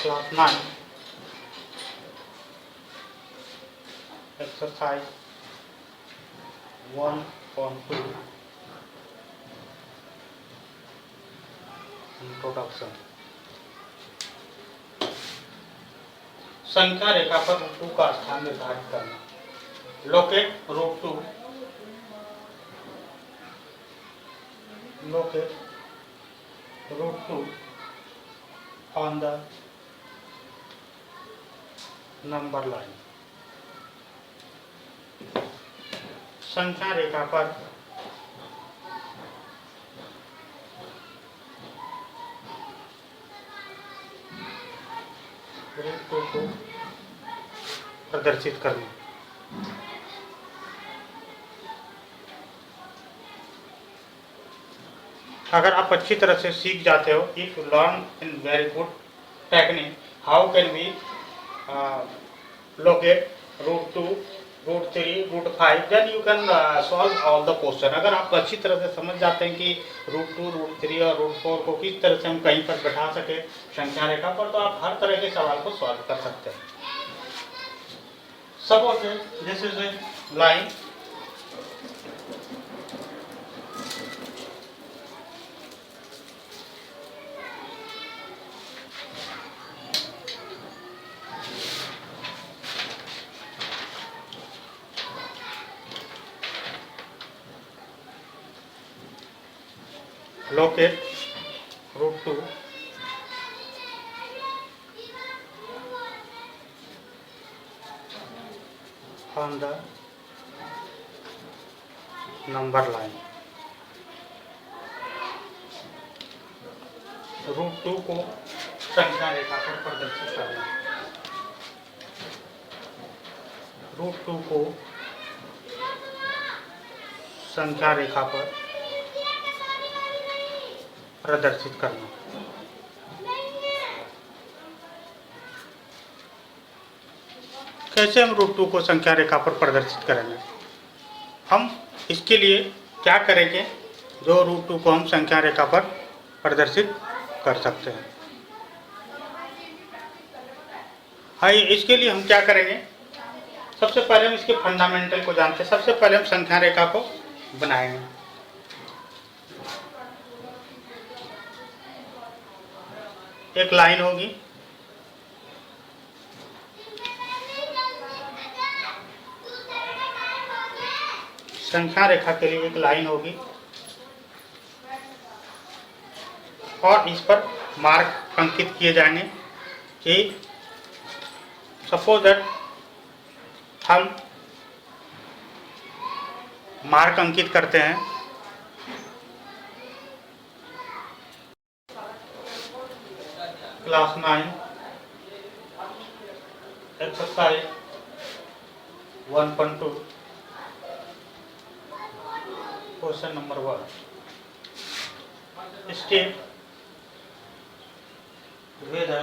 Class 9, exercise 1.2, introduction. संख्या रेखा पर root 2 का स्थान निर्धारित करना. Locate root 2. Locate root 2 on the number line. संख्या रेखा पर रूट 2 को प्रदर्शित करना. अगर आप अच्छी तरह से सीख जाते हो, if you learn in very good technique, how can we locate root 2, root 3, root 5, then you can solve all the question. अगर आप अच्छी तरह से समझ जाते हैं कि रूट 2, रूट 3 और रूट 4 को किस तरह से हम कहीं पर बैठा सके संख्या रेखा पर, तो आप हर तरह के सवाल को सॉल्व कर सकते हैं. Suppose this is a line. Locate root 2 on the number line. Root 2 को संख्या रेखा पर प्रदर्शित करना. रूट 2 को संख्या रेखा पर प्रदर्शित करना. कैसे हम रूट 2 को संख्या रेखा पर प्रदर्शित करेंगे? हम इसके लिए क्या करेंगे? जो रूट 2 को हम संख्या रेखा पर प्रदर्शित कर सकते हैं. आइए, इसके लिए हम क्या करेंगे? सबसे पहले हम इसके फंडामेंटल को जानते हैं. सबसे पहले हम संख्या रेखा को बनाएंगे. एक लाइन होगी, संख्या रेखा के लिए एक लाइन होगी और इस पर मार्क अंकित किए जाएंगे कि सपोज दैट हम मार्क अंकित करते हैं class 9 exercise 1.2 question number 1. State whether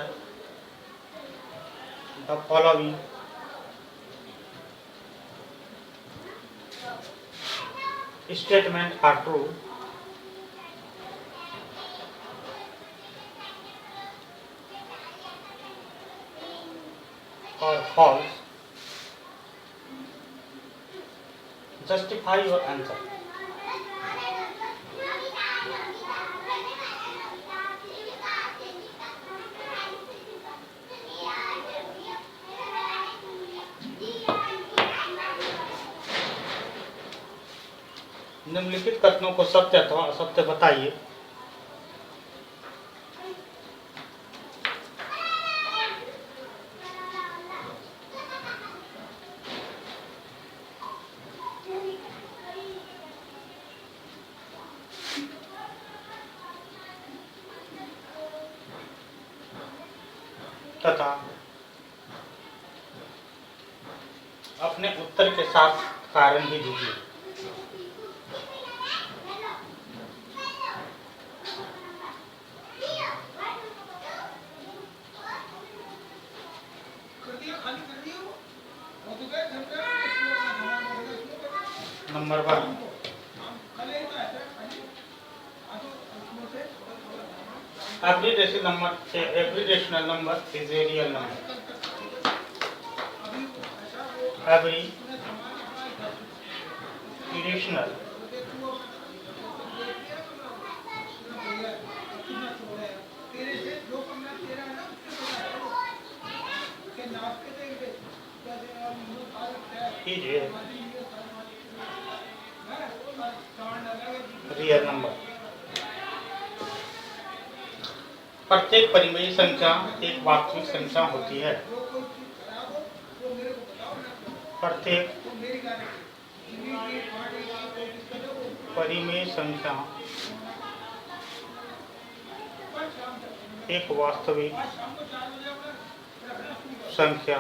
the following statements are true or false. Justify your answer. निम्नलिखित कथनों को सत्य अथवा असत्य बताइए. तथा अपने उत्तर के साथ कारण भी दीजिए. Number 1, Every rational number is a real number. Every irrational is a real number. प्रत्येक परिमेय संख्या एक वास्तविक संख्या होती है। प्रत्येक परिमेय संख्या एक वास्तविक संख्या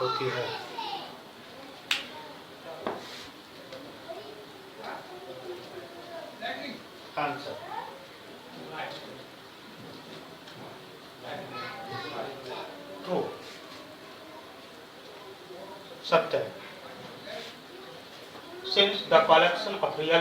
होती है। आंसर ट्रू, सत्य। Since the collection of real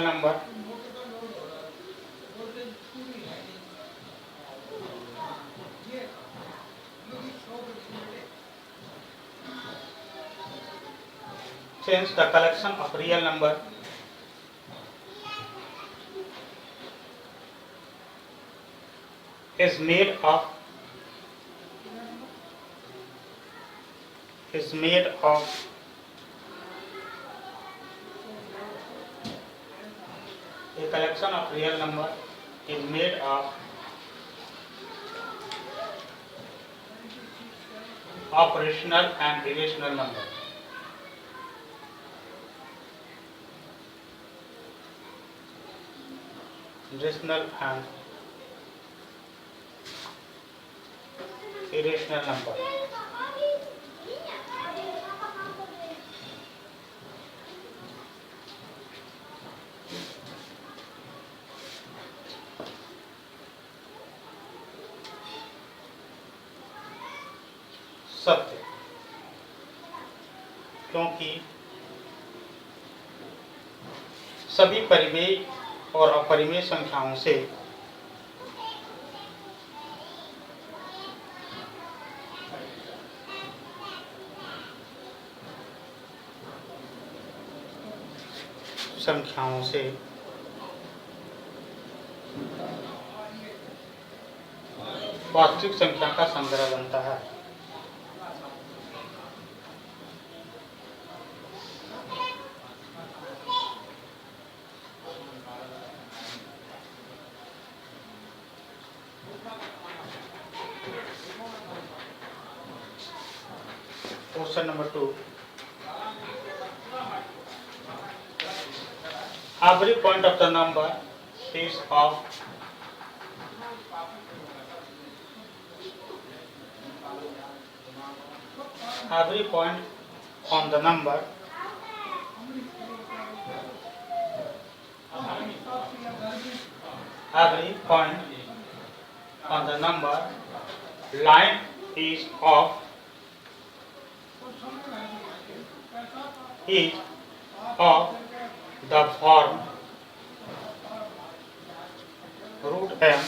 number is made of a collection of real number is made of rational and irrational number. Rational and irrational number. सत्य, क्योंकि सभी परिमेय और अपरिमेय संख्याओं से वास्तविक संख्या का संग्रह बनता है। Question number 2. Every point of the number is of every point on the number line is of the form root m,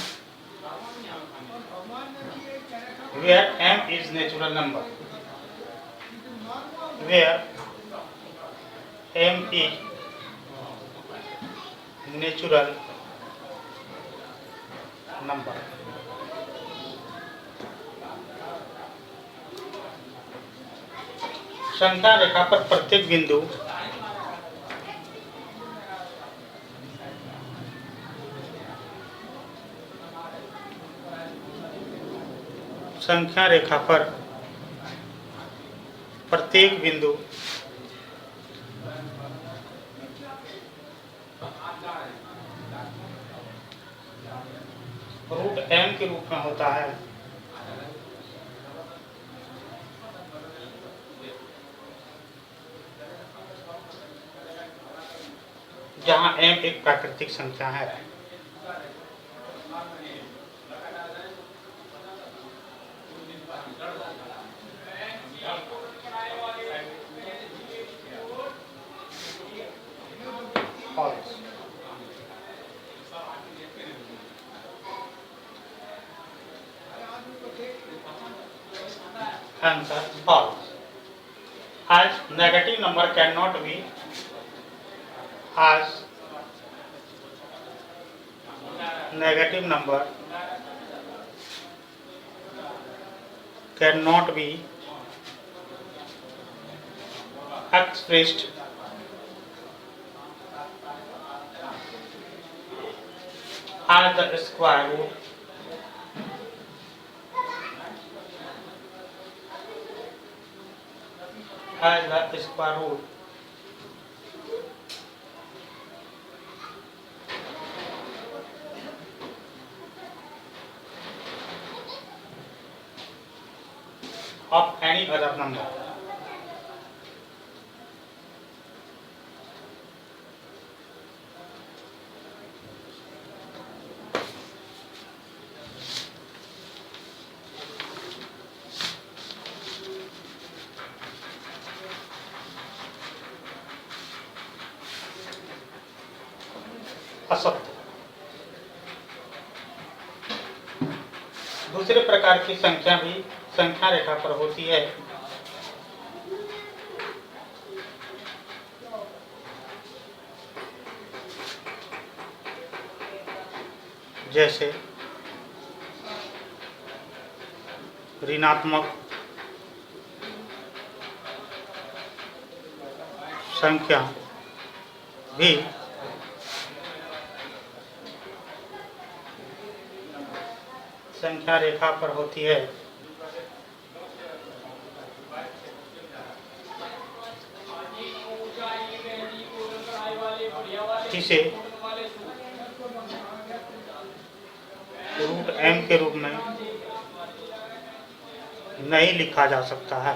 where m is natural number. Where m is natural number. संख्या रेखा पर प्रत्येक बिंदु root m के रूप में होता है। जहां m एक प्राकृतिक संख्या है। Answer false. As negative number cannot be as negative number cannot be expressed as the square root of any other number. असत्य। दूसरे प्रकार की संख्या भी संख्या रेखा पर होती है, जैसे ऋणात्मक संख्या भी संख्या रेखा पर होती है। जिसे रूट m के रूप में नहीं लिखा जा सकता है।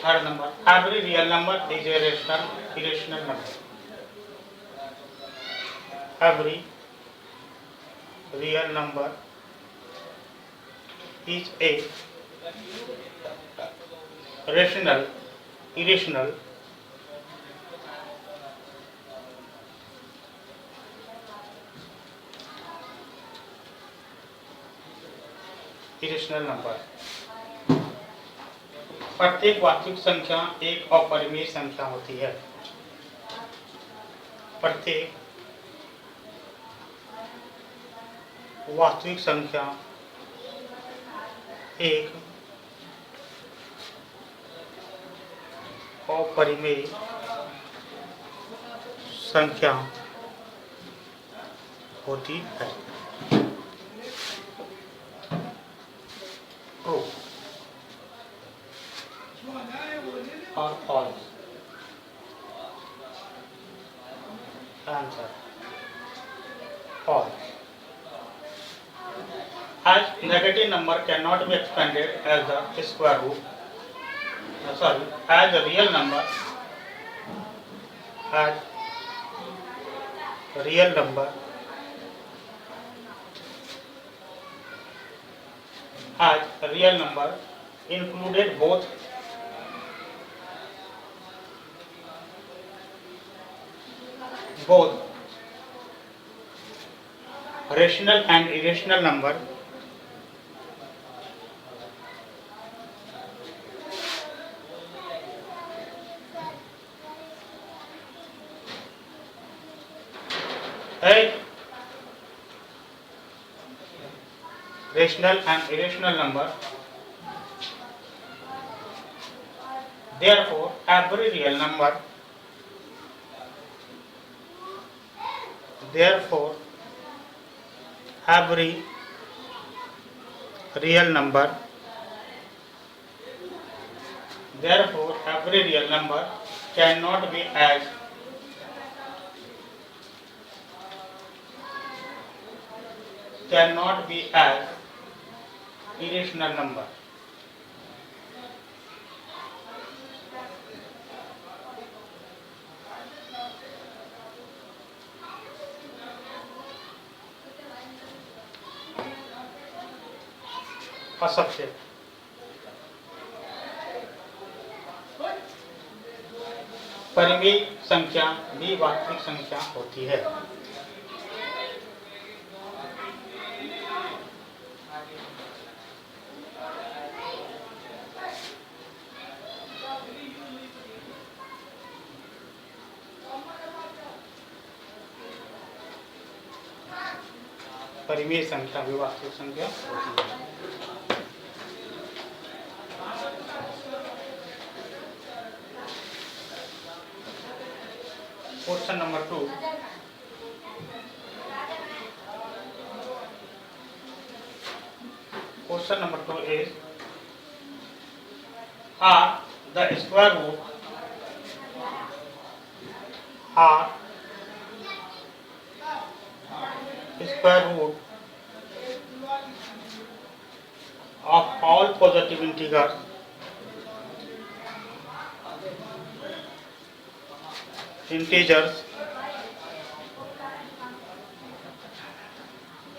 Third number, every real number is a irrational number. Every real number is a irrational number. प्रत्येक वास्तविक संख्या एक अपरिमेय संख्या होती है। प्रत्येक वास्तविक संख्या एक अपरिमेय संख्या होती है। ट्रू और false. Answer false. As negative number cannot be expanded as the square root, as a real number, as real number, as real number included both rational and irrational number, rational and irrational number. Therefore, every real number, therefore every real number, therefore every real number cannot be as irrational number. असत्य। परिमेय संख्या भी वास्तविक संख्या होती है। परिमेय संख्या भी वास्तविक संख्या होती है। Question number 2, question number 2 is, are the square root of all positive integers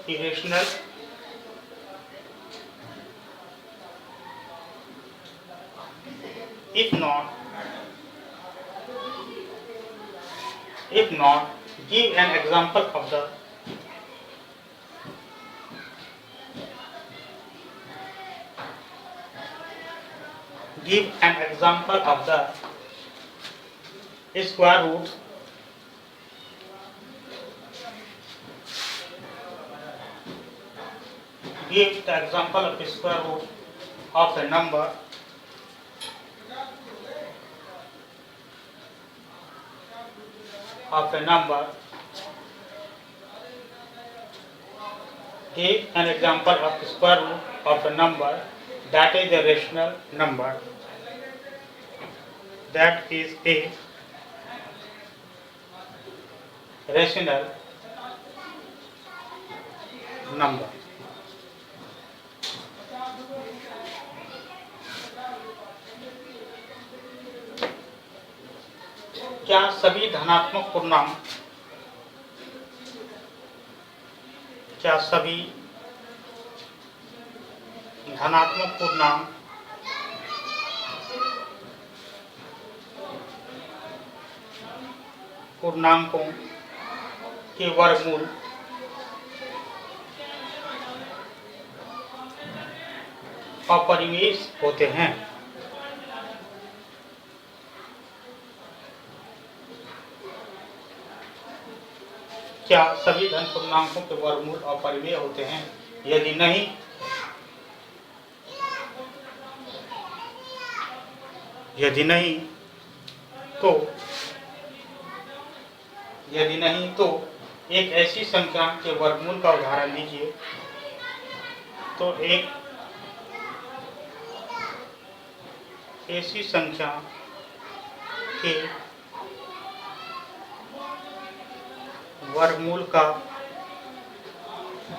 irrational? If not, give an example of the square root give the example of the square root of a number give an example of the square root of a number that is a rational number, that is a rational number. क्या सभी धनात्मक पूर्णांक पूर्णांकों के वर्गमूल अपरिमेय होते हैं? क्या सभी धन पूर्णांकों के वर्गमूल अपरिमेय होते हैं? यदि नहीं तो एक ऐसी संख्या के वर्गमूल का उदाहरण लीजिए। तो एक ऐसी संख्या के वर्गमूल का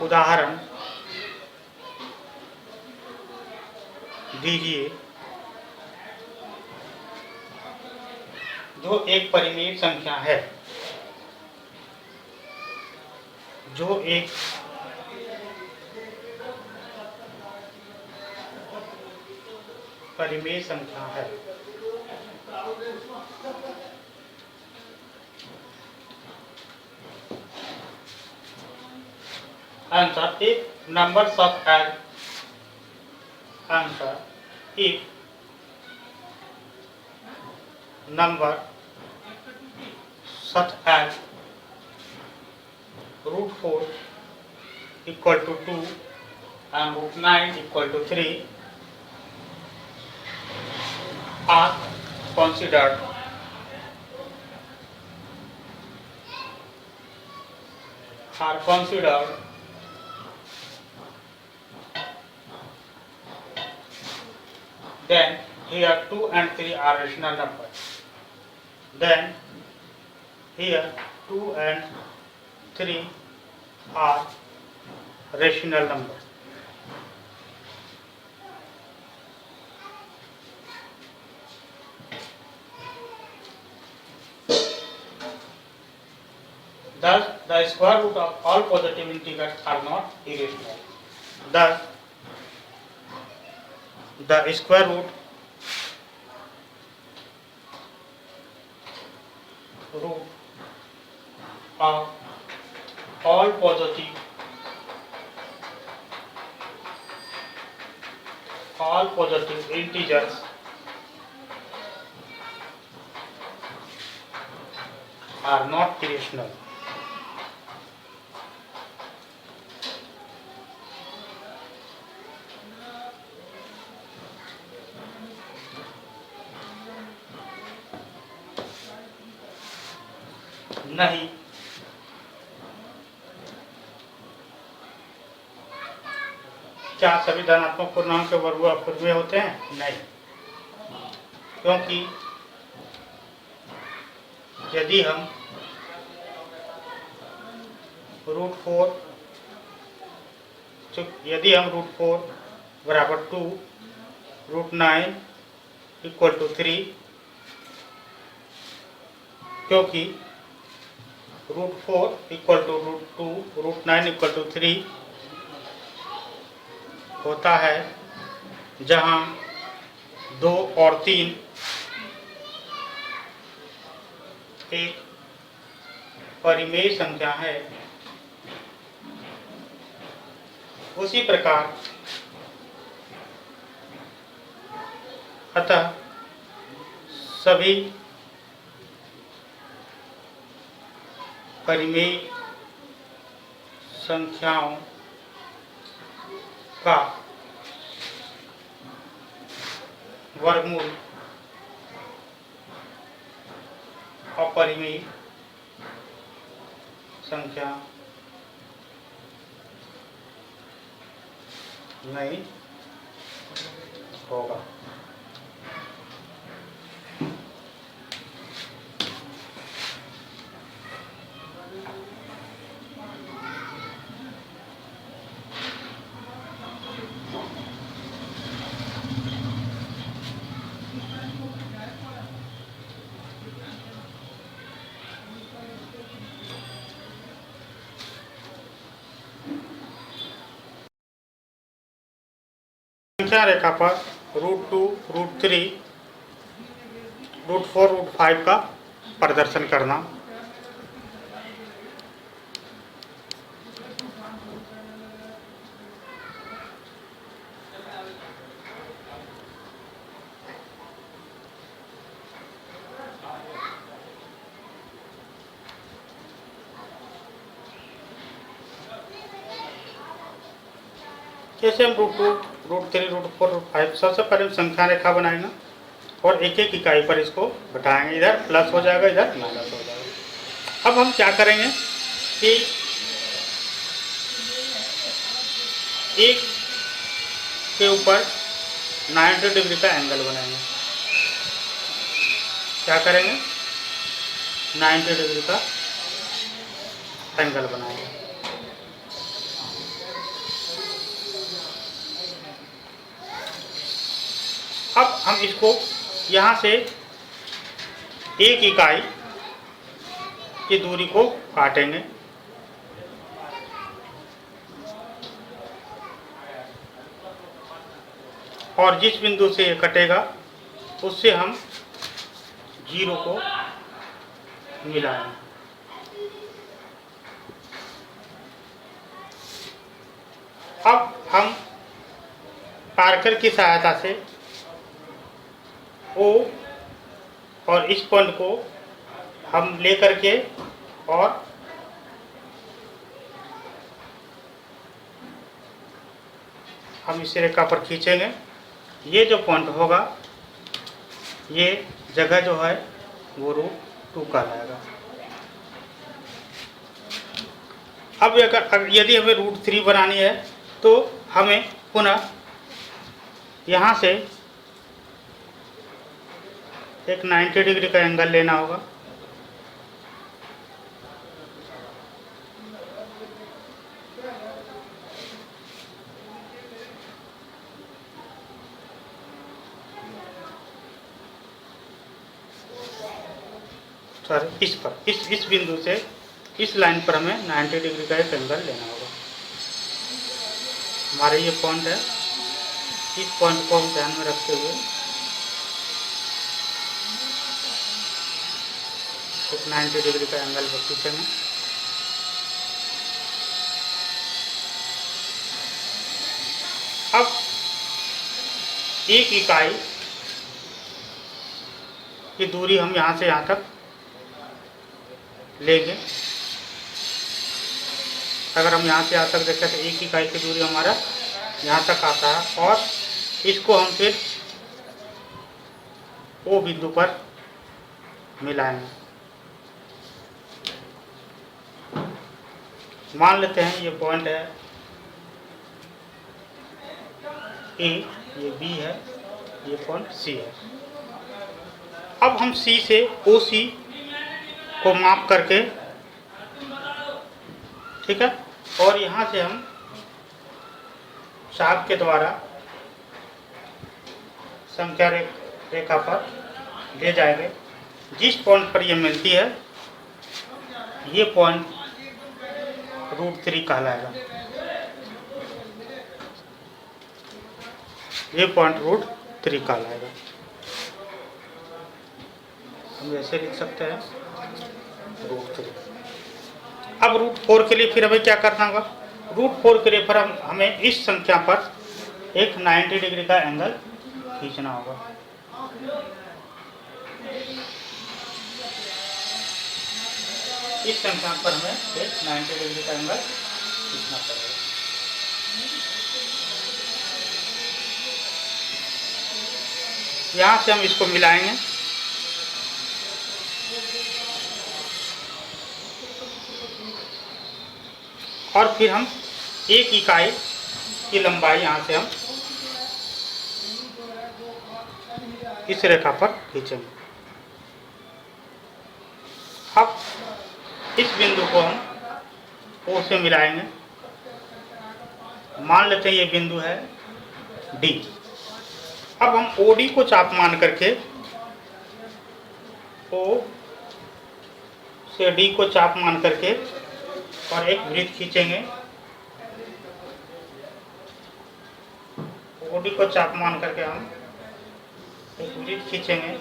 उदाहरण दीजिए जो एक परिमेय संख्या है, Answer: if numbers such as root 4 equal to 2 and root 9 equal to 3 are considered then here 2 and 3 are rational numbers. Then here 2 and 3 are rational numbers. Thus, the square root of all positive integers are not irrational. Thus, the square root all positive integers are not irrational. नहीं, क्या सभी धनात्मक पूर्णांक के वर्ग अपूर्वीय होते हैं? नहीं, क्योंकि यदि हम √4 बराबर 2, √9 = 3, क्योंकि √4 = √2, √9 = 3 होता है जहाँ 2 और 3 एक परिमेय संख्या है। उसी प्रकार अतः सभी परिमेय संख्याओं का वर्गमूल अपरिमेय संख्या नहीं होगा। संख्या रेखा पर √2, √3, √4, √5 का प्रदर्शन करना। कैसे हम √2, √3, √4, √5 सबसे पहले संख्या रेखा बनाएंगे और एक एक इकाई पर इसको बैठाएंगे। इधर प्लस हो जाएगा, इधर माइनस हो जाएगा। अब हम क्या करेंगे कि एक के ऊपर 90 डिग्री का एंगल बनाएंगे। क्या करेंगे? 90 डिग्री का एंगल बनाएंगे। अब हम इसको यहाँ से एक इकाई की दूरी को काटेंगे। और जिस बिंदु से ये कटेगा उससे हम 0 को मिलाएंगे। अब हम पार्कर की सहायता से O और इस पॉइंट को हम लेकर के और हम इस रेखा पर खींचेंगे। ये जो पॉइंट होगा, ये जगह जो है वो √2 कहलाएगा। अब यदि हमें √3 बनानी है तो हमें पुनः यहाँ से एक 90 डिग्री का एंगल लेना होगा। सॉरी, इस पर इस बिंदु से इस लाइन पर हमें 90 डिग्री का एक एंगल लेना होगा। हमारे ये पॉइंट है, इस पॉइंट को हम ध्यान में रखते हुए 90 डिग्री का एंगल पर खींचेंगे। अब एक इकाई की दूरी हम यहाँ से यहाँ तक लेंगे। अगर हम यहाँ से यहाँ तक देखें तो एक इकाई की दूरी हमारा यहाँ तक आता है, और इसको हम फिर ओ बिंदु पर मिलाएंगे। मान लेते हैं ये पॉइंट है ए, ये बी है, ये पॉइंट सी है। अब हम सी से ओ सी को माप करके, ठीक है, और यहाँ से हम चाप के द्वारा संख्या रेखा पर ले जाएंगे। जिस पॉइंट पर ये मिलती है ये पॉइंट √3 कहलाएगा। ये पॉइंट √3 कहलाएगा। हम ऐसे लिख सकते हैं √3। अब √4 के लिए फिर हमें क्या करना होगा? √4 के लिए फिर हमें इस संख्या पर एक 90 डिग्री का एंगल खींचना होगा। इस संख्या पर हमें एक 90 डिग्री का एंगल खींचना पड़ेगा। यहाँ से हम इसको मिलाएंगे। और फिर हम एक इकाई की लंबाई यहाँ से हम इस रेखा पर खींचेंगे। अब इस बिंदु को हम ओ से मिलाएंगे। मान लेते हैं ये बिंदु है डी। अब हम ओ डी को चाप मान करके ओ से डी को चाप मान करके और एक वृत्त खींचेंगे। ओ डी को चाप मान करके हम एक वृत्त खींचेंगे।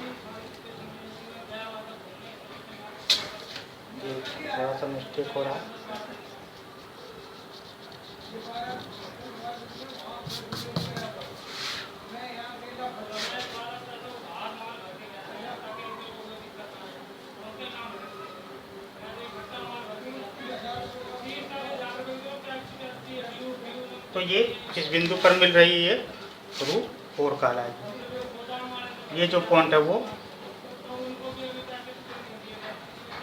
थोड़ा सा मिस्टेक हो रहा है। तो ये जिस बिंदु पर मिल रही है √4 कहलाएगी। ये जो पॉइंट है वो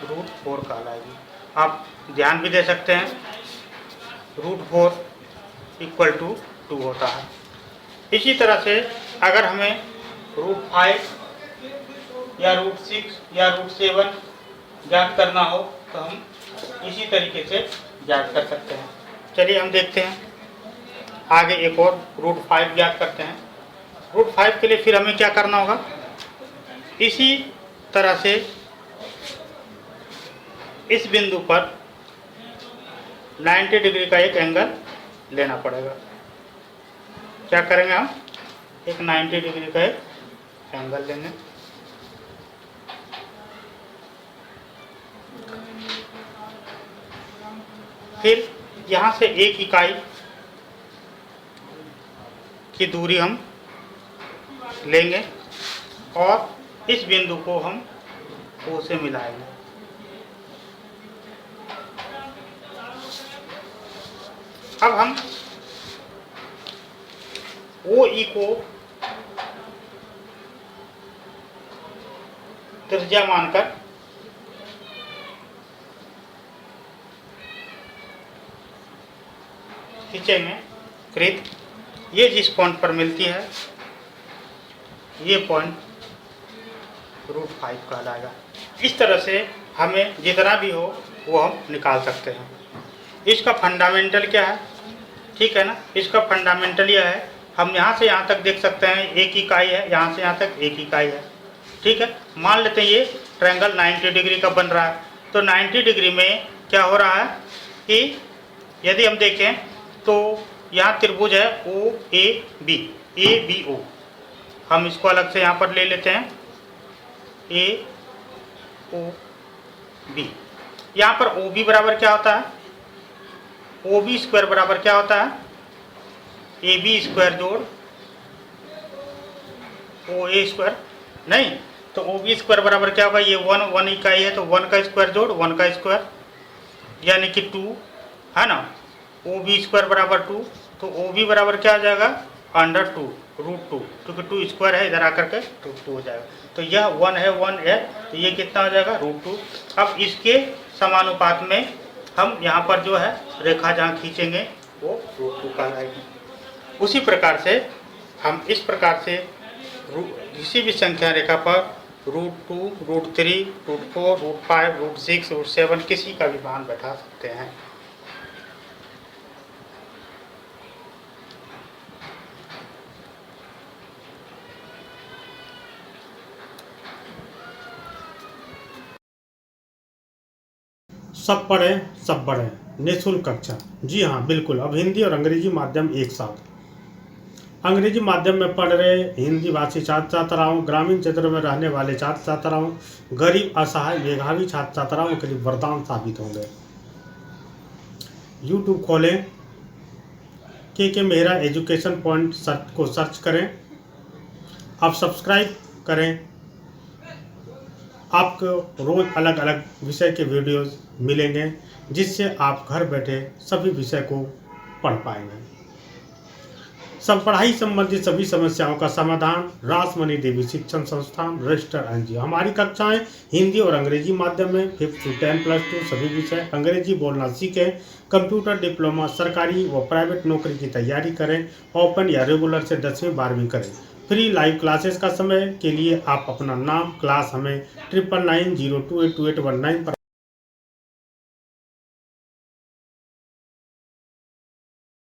√4 कहलाएगी। आप ध्यान भी दे सकते हैं √4 = 2 होता है। इसी तरह से अगर हमें √5 या √6 या √7 ज्ञात करना हो तो हम इसी तरीके से ज्ञात कर सकते हैं। चलिए हम देखते हैं आगे एक और √5 ज्ञात करते हैं। √5 के लिए फिर हमें क्या करना होगा? इसी तरह से इस बिंदु पर 90 डिग्री का एक एंगल लेना पड़ेगा। क्या करेंगे हम? एक 90 डिग्री का एक एंगल लेंगे। फिर यहाँ से एक इकाई की दूरी हम लेंगे और इस बिंदु को हम O से मिलाएंगे। अब हम OE को त्रिज्या मानकर खींचेंगे वृत्त। ये जिस पॉइंट पर मिलती है ये पॉइंट √5 कहलाएगा। इस तरह से हमें जितना भी हो वो हम निकाल सकते हैं। इसका फंडामेंटल क्या है? ठीक है ना, इसका फंडामेंटल यह है, हम यहाँ से यहाँ तक देख सकते हैं एक इकाई है, यहाँ से यहाँ तक एक इकाई है। ठीक है, मान लेते हैं ये ट्रायंगल 90 डिग्री का बन रहा है। तो 90 डिग्री में क्या हो रहा है कि यदि हम देखें तो यहाँ त्रिभुज है OAB, ABO। हम इसको अलग से यहाँ पर ले लेते हैं AOB। यहाँ पर OB बराबर क्या होता है? OB² बराबर क्या होता है? AB² जोड़ ओ ए स्क्वायर नहीं, तो ओ बी स्क्वायर बराबर क्या होगा, ये 1 इकाई है तो 1 का स्क्वायर जोड़ 1 का स्क्वायर यानी कि 2 है ना। ओ बी स्क्वायर बराबर 2, तो ओ बी बराबर क्या आ जाएगा √2 क्योंकि 2 स्क्वायर है इधर आकर के √2 हो जाएगा। तो यह 1 है तो ये कितना हो जाएगा √2। अब इसके समानुपात में हम यहाँ पर जो है रेखा जहाँ खींचेंगे वो √2 कहलाएगी। उसी प्रकार से हम इस प्रकार से किसी भी संख्या रेखा पर √2, √3, √4, √5, √6, √7 किसी का भी मान बैठा सकते हैं। सब पढ़ें सब बढ़ें निःशुल्क कक्षा। जी हाँ बिल्कुल, अब हिंदी और अंग्रेजी माध्यम एक साथ। अंग्रेजी माध्यम में पढ़ रहे हिंदी भाषी छात्र छात्राओं, ग्रामीण क्षेत्रों में रहने वाले छात्र छात्राओं, गरीब असहाय मेधावी छात्र छात्राओं के लिए वरदान साबित होंगे। यूट्यूब खोलें, के मेहरा एजुकेशन पॉइंट को सर्च करें, आप सब्सक्राइब करें। आपको रोज़ अलग अलग विषय के वीडियोस मिलेंगे जिससे आप घर बैठे सभी विषय को पढ़ पाएंगे। सब पढ़ाई संबंधित सभी समस्याओं का समाधान रासमणि देवी शिक्षण संस्थान रजिस्टर एनजीओ। हमारी कक्षाएं हिंदी और अंग्रेजी माध्यम में 5th to 10+2 सभी विषय। अंग्रेजी बोलना सीखें, कंप्यूटर डिप्लोमा सरकारी व प्राइवेट नौकरी की तैयारी करें, ओपन या रेगुलर से 10वीं 12वीं करें। फ्री लाइव क्लासेस का समय के लिए आप अपना नाम क्लास हमें 9990282819 पर